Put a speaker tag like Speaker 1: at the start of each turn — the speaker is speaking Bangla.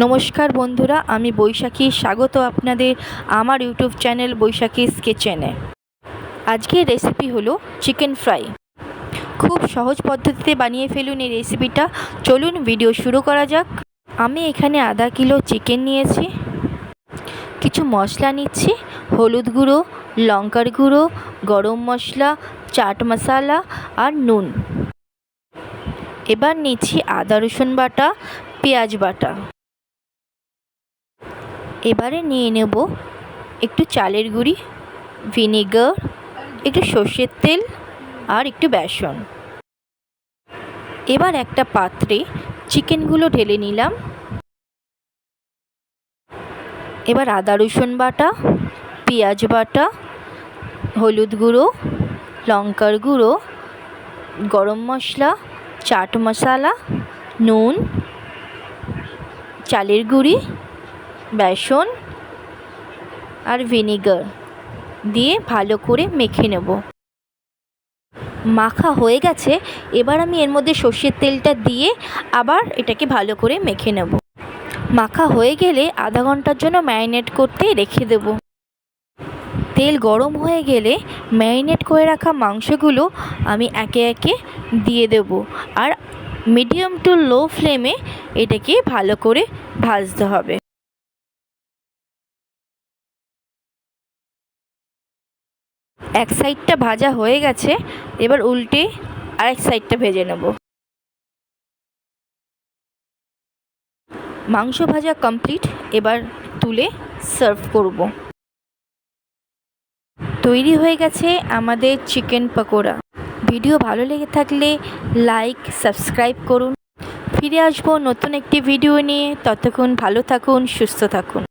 Speaker 1: নমস্কার বন্ধুরা, আমি বৈশাখী। স্বাগত আপনাদের আমার ইউটিউব চ্যানেল বৈশাখীস কিচেনে। আজকের রেসিপি হলো চিকেন ফ্রাই। খুব সহজ পদ্ধতিতে বানিয়ে ফেলুন এই রেসিপিটা। চলুন ভিডিও শুরু করা যাক। আমি এখানে আধা কিলো চিকেন নিয়েছি। কিছু মশলা নিচ্ছি: হলুদ গুঁড়ো, লঙ্কার গুঁড়ো, গরম মশলা, চাট মশলা আর নুন। এবার নিচ্ছি আদা রসুন বাটা, পেঁয়াজ বাটা। এবারে নিয়ে নেব একটু চালের গুঁড়ি, ভিনেগার, একটু সর্ষের তেল আর একটু বেসন। এবার একটা পাত্রে চিকেনগুলো ঢেলে নিলাম। এবার আদা রসুন বাটা, পেঁয়াজ বাটা, হলুদ গুঁড়ো, লঙ্কার গুঁড়ো, গরম মশলা, চাট মশলা, নুন, চালের গুঁড়ি, বেসন আর ভিনেগার দিয়ে ভালো করে মেখে নেব। মাখা হয়ে গেছে। এবার আমি এর মধ্যে সর্ষের তেলটা দিয়ে আবার এটাকে ভালো করে মেখে নেব। মাখা হয়ে গেলে আধা ঘন্টার জন্য ম্যারিনেট করতে রেখে দেব। তেল গরম হয়ে গেলে ম্যারিনেট করে রাখা মাংসগুলো আমি একে একে দিয়ে দেব আর মিডিয়াম টু লো ফ্লেমে এটাকে ভালো করে ভাজতে হবে। এক সাইডটা ভাজা হয়ে গেছে, এবার উল্টে আরেক সাইডটা ভেজে নেব। মাংস ভাজা কমপ্লিট। এবার তুলে সার্ভ করব। তৈরি হয়ে গেছে আমাদের চিকেন পকোড়া। ভিডিও ভালো লেগে থাকলে লাইক, সাবস্ক্রাইব করুন। ফিরে আসবো নতুন একটি ভিডিও নিয়ে। ততক্ষণ ভালো থাকুন, সুস্থ থাকুন।